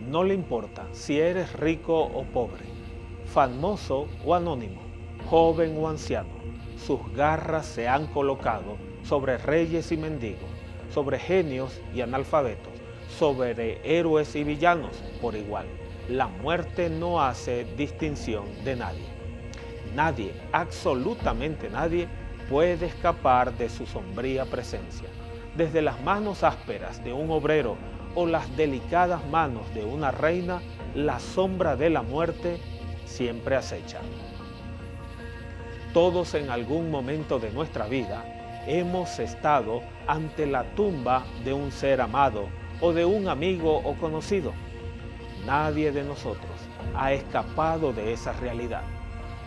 No le importa si eres rico o pobre, famoso o anónimo, joven o anciano. Sus garras se han colocado sobre reyes y mendigos, sobre genios y analfabetos, sobre héroes y villanos por igual. La muerte no hace distinción de nadie. Nadie, absolutamente nadie, puede escapar de su sombría presencia. Desde las manos ásperas de un obrero o las delicadas manos de una reina, la sombra de la muerte siempre acecha. Todos en algún momento de nuestra vida hemos estado ante la tumba de un ser amado o de un amigo o conocido. Nadie de nosotros ha escapado de esa realidad,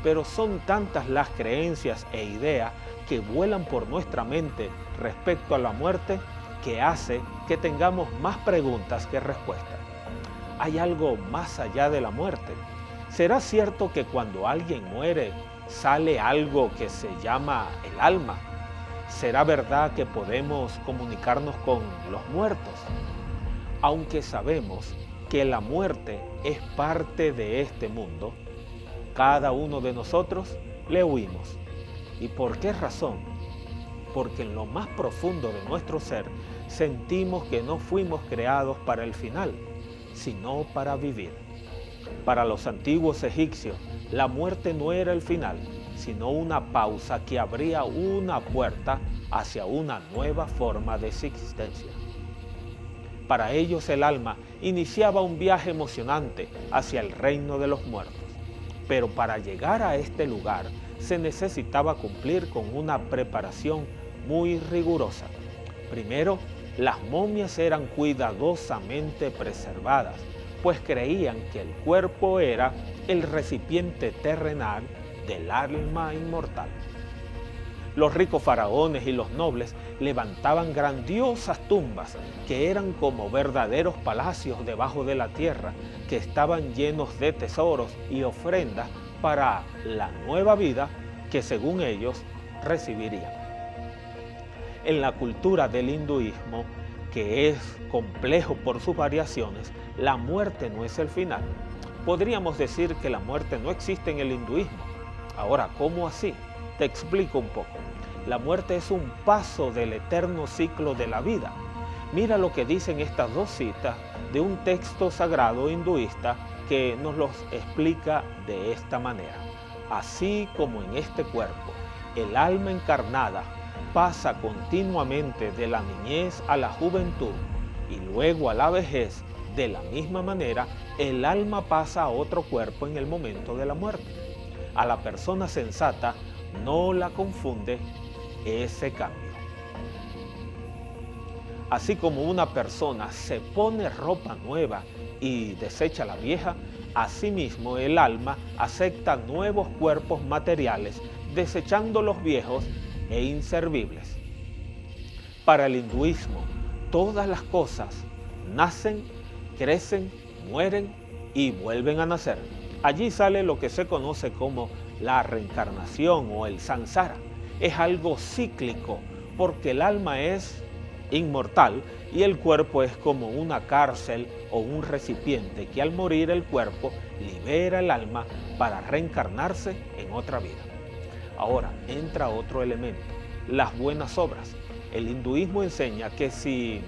pero son tantas las creencias e ideas que vuelan por nuestra mente respecto a la muerte que hace que tengamos más preguntas que respuestas. ¿Hay algo más allá de la muerte? ¿Será cierto que cuando alguien muere sale algo que se llama el alma? ¿Será verdad que podemos comunicarnos con los muertos? Aunque sabemos que la muerte es parte de este mundo, cada uno de nosotros le huimos. ¿Y por qué razón? Porque en lo más profundo de nuestro ser sentimos que no fuimos creados para el final, sino para vivir. Para los antiguos egipcios, la muerte no era el final, sino una pausa que abría una puerta hacia una nueva forma de existencia. Para ellos el alma iniciaba un viaje emocionante hacia el reino de los muertos. Pero para llegar a este lugar se necesitaba cumplir con una preparación muy rigurosa. Primero, las momias eran cuidadosamente preservadas, pues creían que el cuerpo era el recipiente terrenal del alma inmortal. Los ricos faraones y los nobles levantaban grandiosas tumbas que eran como verdaderos palacios debajo de la tierra, que estaban llenos de tesoros y ofrendas para la nueva vida que según ellos recibirían. En la cultura del hinduismo, que es complejo por sus variaciones, la muerte no es el final. Podríamos decir que la muerte no existe en el hinduismo. Ahora, ¿cómo así? Te explico un poco. La muerte es un paso del eterno ciclo de la vida. Mira lo que dicen estas dos citas de un texto sagrado hinduista que nos los explica de esta manera. Así como en este cuerpo, el alma encarnada pasa continuamente de la niñez a la juventud y luego a la vejez, de la misma manera, el alma pasa a otro cuerpo en el momento de la muerte. A la persona sensata no la confunde ese cambio. Así como una persona se pone ropa nueva y desecha la vieja, asimismo el alma acepta nuevos cuerpos materiales, desechando los viejos e inservibles. Para el hinduismo, todas las cosas nacen, crecen, mueren y vuelven a nacer. Allí sale lo que se conoce como la reencarnación o el samsara. Es algo cíclico porque el alma es inmortal y el cuerpo es como una cárcel o un recipiente que al morir el cuerpo libera el alma para reencarnarse en otra vida. Ahora entra otro elemento, las buenas obras. El hinduismo enseña que si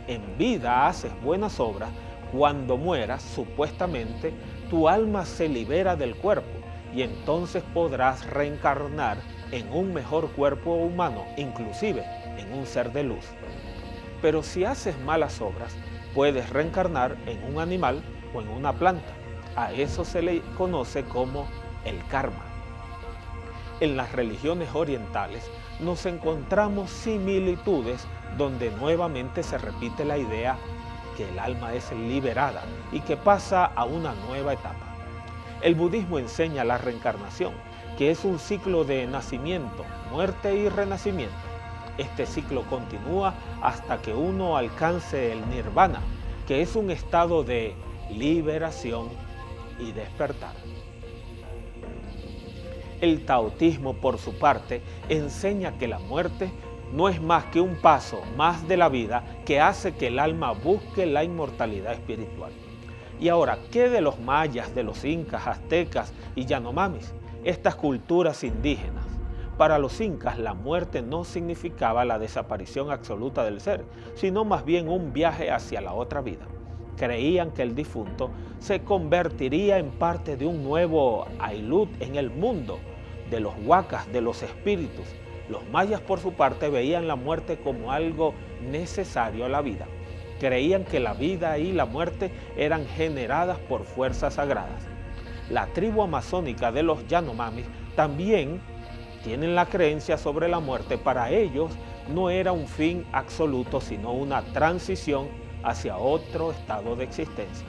en vida haces buenas obras, cuando mueras, supuestamente, tu alma se libera del cuerpo y entonces podrás reencarnar en un mejor cuerpo humano, inclusive en un ser de luz. Pero si haces malas obras, puedes reencarnar en un animal o en una planta. A eso se le conoce como el karma. En las religiones orientales nos encontramos similitudes donde nuevamente se repite la idea que el alma es liberada y que pasa a una nueva etapa. El budismo enseña la reencarnación, que es un ciclo de nacimiento, muerte y renacimiento. Este ciclo continúa hasta que uno alcance el nirvana, que es un estado de liberación y despertar. El taoísmo, por su parte, enseña que la muerte no es más que un paso más de la vida que hace que el alma busque la inmortalidad espiritual. Y ahora, ¿qué de los mayas, de los incas, aztecas y yanomamis? Estas culturas indígenas. Para los incas, la muerte no significaba la desaparición absoluta del ser, sino más bien un viaje hacia la otra vida. Creían que el difunto se convertiría en parte de un nuevo Ailut en el mundo, de los huacas, de los espíritus. Los mayas, por su parte, veían la muerte como algo necesario a la vida. Creían que la vida y la muerte eran generadas por fuerzas sagradas. La tribu amazónica de los Yanomamis también tienen la creencia sobre la muerte. Para ellos no era un fin absoluto, sino una transición hacia otro estado de existencia.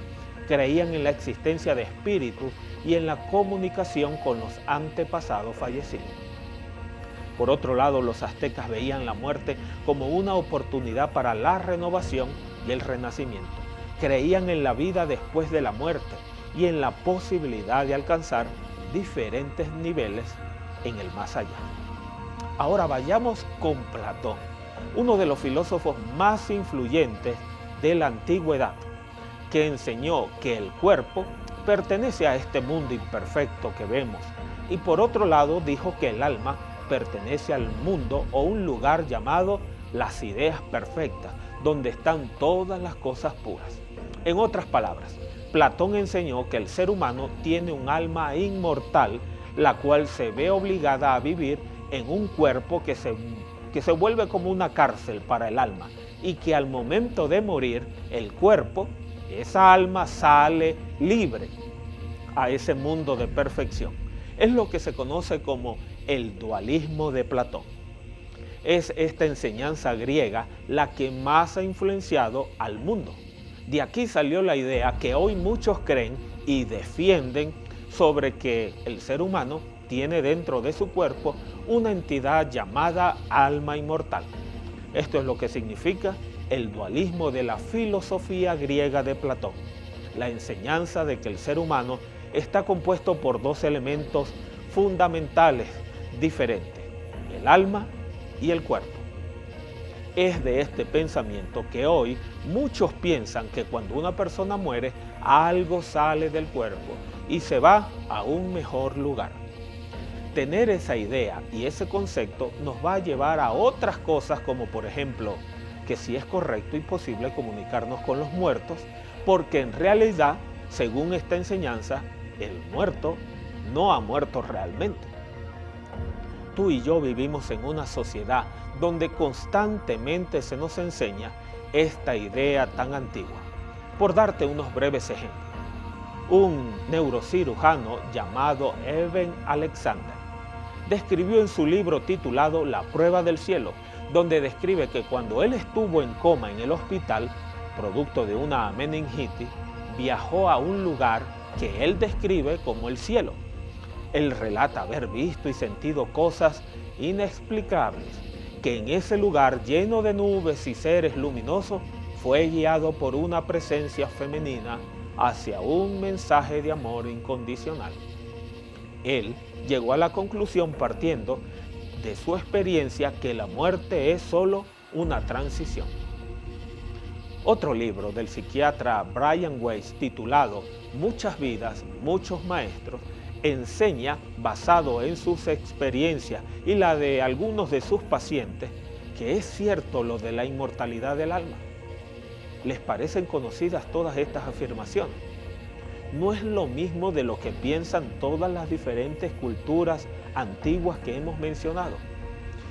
Creían en la existencia de espíritus y en la comunicación con los antepasados fallecidos. Por otro lado, los aztecas veían la muerte como una oportunidad para la renovación y el renacimiento. Creían en la vida después de la muerte y en la posibilidad de alcanzar diferentes niveles en el más allá. Ahora vayamos con Platón, uno de los filósofos más influyentes de la antigüedad, que enseñó que el cuerpo pertenece a este mundo imperfecto que vemos, y por otro lado dijo que el alma pertenece al mundo o un lugar llamado las ideas perfectas, donde están todas las cosas puras. En otras palabras, Platón enseñó que el ser humano tiene un alma inmortal, la cual se ve obligada a vivir en un cuerpo que se vuelve como una cárcel para el alma, y que al momento de morir, el cuerpo, esa alma sale libre a ese mundo de perfección. Es lo que se conoce como el dualismo de Platón. Es esta enseñanza griega la que más ha influenciado al mundo. De aquí salió la idea que hoy muchos creen y defienden sobre que el ser humano tiene dentro de su cuerpo una entidad llamada alma inmortal. Esto es lo que significa el dualismo de la filosofía griega de Platón, la enseñanza de que el ser humano está compuesto por dos elementos fundamentales diferentes, el alma y el cuerpo. Es de este pensamiento que hoy muchos piensan que cuando una persona muere, algo sale del cuerpo y se va a un mejor lugar. Tener esa idea y ese concepto nos va a llevar a otras cosas, como por ejemplo, que si es correcto y posible comunicarnos con los muertos, porque en realidad, según esta enseñanza, el muerto no ha muerto realmente. Tú y yo vivimos en una sociedad donde constantemente se nos enseña esta idea tan antigua. Por darte unos breves ejemplos, un neurocirujano llamado Eben Alexander describió en su libro titulado La prueba del cielo, donde describe que cuando él estuvo en coma en el hospital, producto de una meningitis, viajó a un lugar que él describe como el cielo. Él relata haber visto y sentido cosas inexplicables, que en ese lugar lleno de nubes y seres luminosos fue guiado por una presencia femenina hacia un mensaje de amor incondicional. Él llegó a la conclusión, partiendo de su experiencia, que la muerte es solo una transición. Otro libro del psiquiatra Brian Weiss, titulado Muchas vidas, muchos maestros, enseña, basado en sus experiencias y la de algunos de sus pacientes, que es cierto lo de la inmortalidad del alma. ¿Les parecen conocidas todas estas afirmaciones? No es lo mismo de lo que piensan todas las diferentes culturas antiguas que hemos mencionado.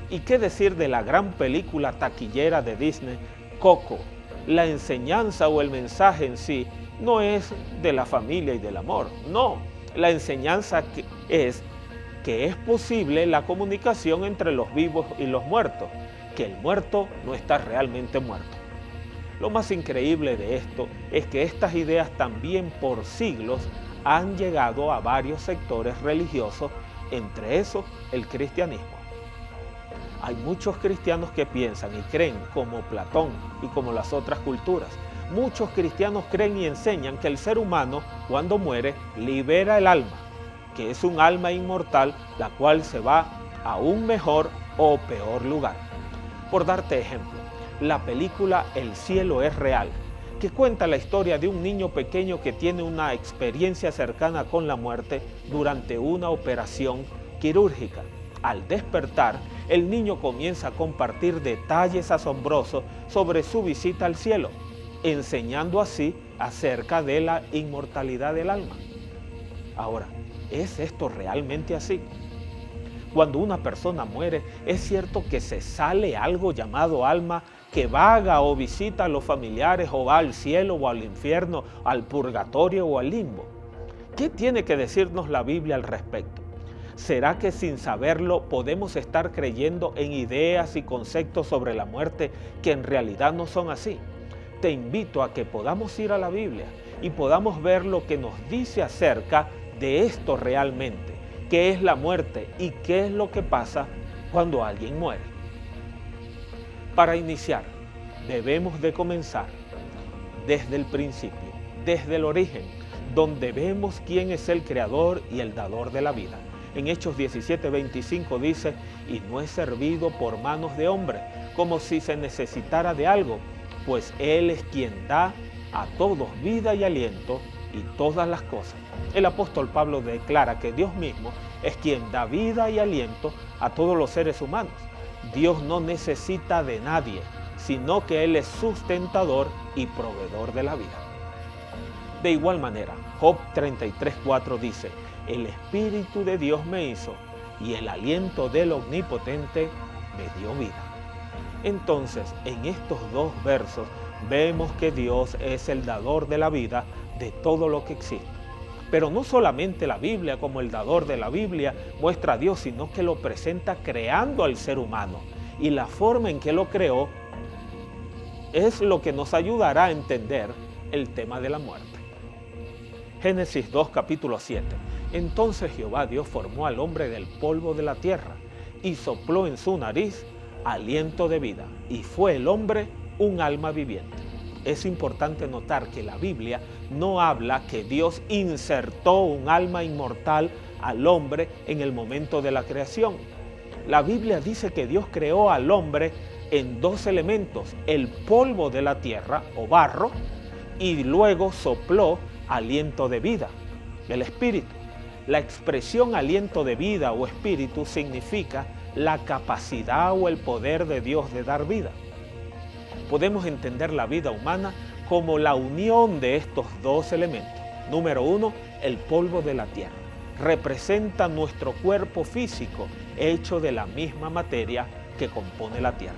¿Y qué decir de la gran película taquillera de Disney, Coco? La enseñanza o el mensaje en sí no es de la familia y del amor, no. La enseñanza es que es posible la comunicación entre los vivos y los muertos, que el muerto no está realmente muerto. Lo más increíble de esto es que estas ideas también por siglos han llegado a varios sectores religiosos, entre esos el cristianismo. Hay muchos cristianos que piensan y creen como Platón y como las otras culturas. Muchos cristianos creen y enseñan que el ser humano, cuando muere, libera el alma, que es un alma inmortal, la cual se va a un mejor o peor lugar. Por darte ejemplo, la película El cielo es real que cuenta la historia de un niño pequeño que tiene una experiencia cercana con la muerte durante una operación quirúrgica. Al despertar, el niño comienza a compartir detalles asombrosos sobre su visita al cielo, enseñando así acerca de la inmortalidad del alma. Ahora, ¿es esto realmente así? Cuando una persona muere, es cierto que se sale algo llamado alma que vaga o visita a los familiares o va al cielo o al infierno, al purgatorio o al limbo. ¿Qué tiene que decirnos la Biblia al respecto? ¿Será que sin saberlo podemos estar creyendo en ideas y conceptos sobre la muerte que en realidad no son así? Te invito a que podamos ir a la Biblia y podamos ver lo que nos dice acerca de esto realmente. ¿Qué es la muerte y qué es lo que pasa cuando alguien muere? Para iniciar, debemos de comenzar desde el principio, desde el origen, donde vemos quién es el creador y el dador de la vida. En Hechos 17:25 dice, y no es servido por manos de hombre, como si se necesitara de algo, pues Él es quien da a todos vida y aliento y todas las cosas. El apóstol Pablo declara que Dios mismo es quien da vida y aliento a todos los seres humanos. Dios no necesita de nadie, sino que Él es sustentador y proveedor de la vida. De igual manera, Job 33:4 dice, el Espíritu de Dios me hizo y el aliento del Omnipotente me dio vida. Entonces, en estos dos versos vemos que Dios es el dador de la vida de todo lo que existe. Pero no solamente la Biblia como el dador de la Biblia muestra a Dios, sino que lo presenta creando al ser humano. Y la forma en que lo creó es lo que nos ayudará a entender el tema de la muerte. Génesis 2, capítulo 7. Entonces Jehová Dios formó al hombre del polvo de la tierra y sopló en su nariz aliento de vida, y fue el hombre un alma viviente. Es importante notar que la Biblia no habla que Dios insertó un alma inmortal al hombre en el momento de la creación. La Biblia dice que Dios creó al hombre en dos elementos, el polvo de la tierra o barro, y luego sopló aliento de vida, el espíritu. La expresión aliento de vida o espíritu significa la capacidad o el poder de Dios de dar vida. Podemos entender la vida humana como la unión de estos dos elementos. Número uno, el polvo de la tierra. Representa nuestro cuerpo físico hecho de la misma materia que compone la tierra.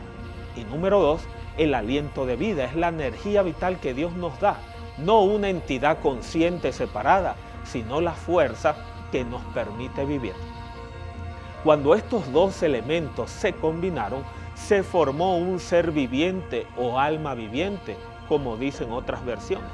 Y número dos, el aliento de vida. Es la energía vital que Dios nos da, no una entidad consciente separada, sino la fuerza que nos permite vivir. Cuando estos dos elementos se combinaron, se formó un ser viviente o alma viviente, como dicen otras versiones.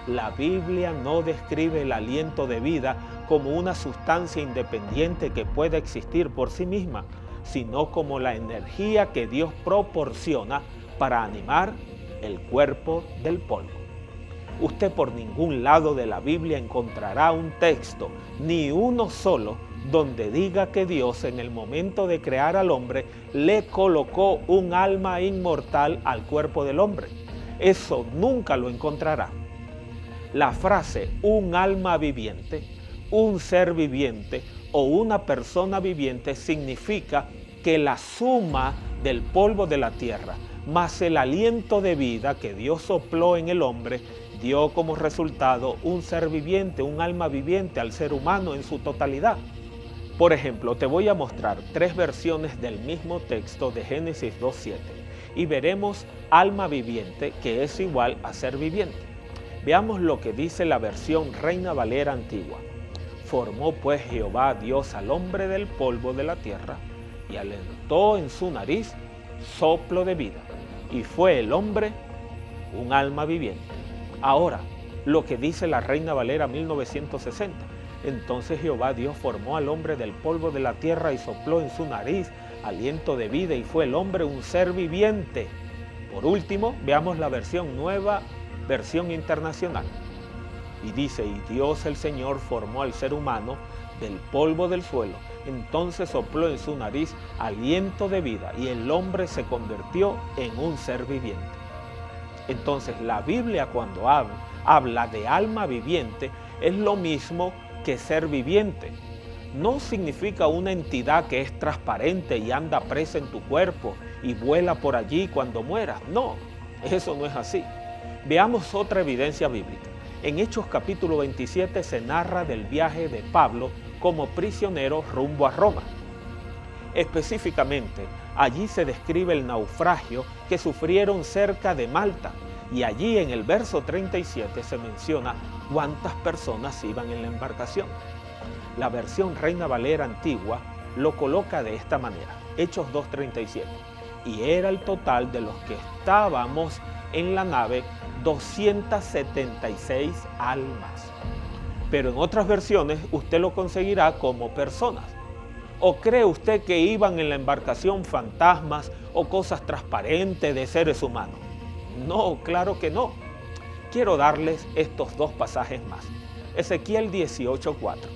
La Biblia no describe el aliento de vida como una sustancia independiente que pueda existir por sí misma, sino como la energía que Dios proporciona para animar el cuerpo del polvo. Usted por ningún lado de la Biblia encontrará un texto, ni uno solo, donde diga que Dios en el momento de crear al hombre le colocó un alma inmortal al cuerpo del hombre. Eso nunca lo encontrará. La frase un alma viviente, un ser viviente o una persona viviente significa que la suma del polvo de la tierra más el aliento de vida que Dios sopló en el hombre dio como resultado un ser viviente, un alma viviente al ser humano en su totalidad. Por ejemplo, te voy a mostrar 3 versiones del mismo texto de Génesis 2:7 y veremos alma viviente, que es igual a ser viviente. Veamos lo que dice la versión Reina Valera antigua. Formó pues Jehová Dios al hombre del polvo de la tierra y alentó en su nariz soplo de vida, y fue el hombre un alma viviente. Ahora, lo que dice la Reina Valera 1960. Entonces Jehová Dios formó al hombre del polvo de la tierra y sopló en su nariz aliento de vida, y fue el hombre un ser viviente. Por último, veamos la versión nueva, versión internacional. Y dice, y Dios el Señor formó al ser humano del polvo del suelo. Entonces sopló en su nariz aliento de vida, y el hombre se convirtió en un ser viviente. Entonces la Biblia cuando habla de alma viviente es lo mismo que ser viviente. No significa una entidad que es transparente y anda presa en tu cuerpo y vuela por allí cuando mueras. No, eso no es así. Veamos otra evidencia bíblica. En Hechos capítulo 27 se narra del viaje de Pablo como prisionero rumbo a Roma. Específicamente, allí se describe el naufragio que sufrieron cerca de Malta y allí en el verso 37 se menciona cuántas personas iban en la embarcación. La versión Reina Valera antigua lo coloca de esta manera, Hechos 2:37, y era el total de los que estábamos en la nave 276 almas. Pero en otras versiones usted lo conseguirá como personas. ¿O cree usted que iban en la embarcación fantasmas o cosas transparentes de seres humanos? No, claro que no. Quiero darles estos dos pasajes más. Ezequiel 18:4.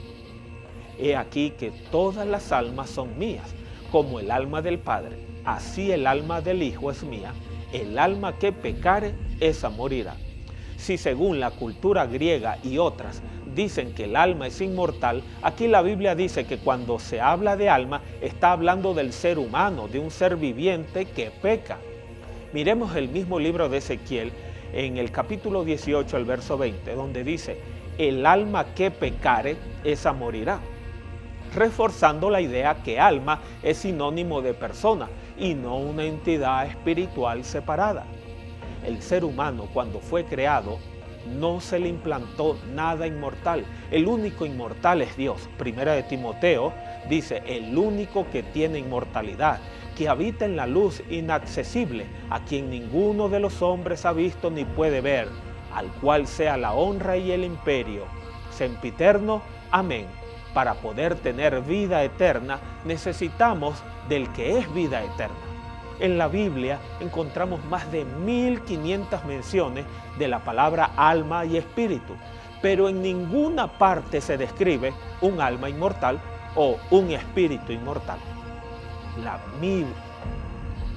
He aquí que todas las almas son mías, como el alma del Padre, así el alma del Hijo es mía, el alma que pecare, esa morirá. Si según la cultura griega y otras dicen que el alma es inmortal, aquí la Biblia dice que cuando se habla de alma, está hablando del ser humano, de un ser viviente que peca. Miremos el mismo libro de Ezequiel en el capítulo 18, el verso 20, donde dice, el alma que pecare, esa morirá. Reforzando la idea que alma es sinónimo de persona y no una entidad espiritual separada. El ser humano cuando fue creado no se le implantó nada inmortal. El único inmortal es Dios. Primera de Timoteo dice, el único que tiene inmortalidad, que habita en la luz inaccesible, a quien ninguno de los hombres ha visto ni puede ver, al cual sea la honra y el imperio, sempiterno. Amén. Para poder tener vida eterna, necesitamos del que es vida eterna. En la Biblia encontramos más de 1500 menciones de la palabra alma y espíritu, pero en ninguna parte se describe un alma inmortal o un espíritu inmortal.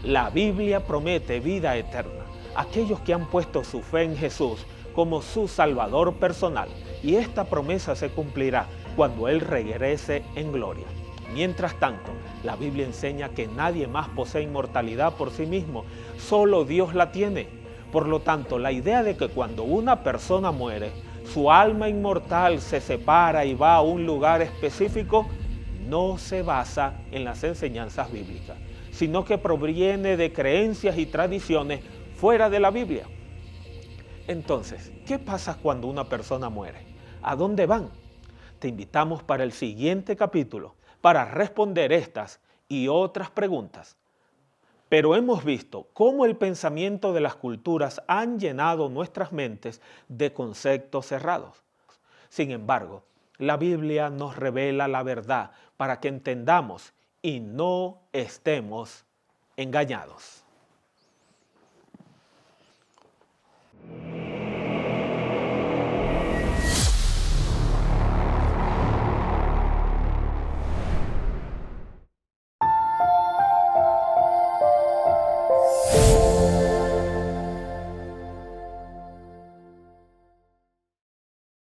La Biblia promete vida eterna a aquellos que han puesto su fe en Jesús como su Salvador personal, y esta promesa se cumplirá cuando Él regrese en gloria. Mientras tanto, la Biblia enseña que nadie más posee inmortalidad por sí mismo, solo Dios la tiene. Por lo tanto, la idea de que cuando una persona muere, su alma inmortal se separa y va a un lugar específico, no se basa en las enseñanzas bíblicas, sino que proviene de creencias y tradiciones fuera de la Biblia. Entonces, ¿qué pasa cuando una persona muere? ¿A dónde van? Te invitamos para el siguiente capítulo para responder estas y otras preguntas. Pero hemos visto cómo el pensamiento de las culturas han llenado nuestras mentes de conceptos cerrados. Sin embargo, la Biblia nos revela la verdad para que entendamos y no estemos engañados.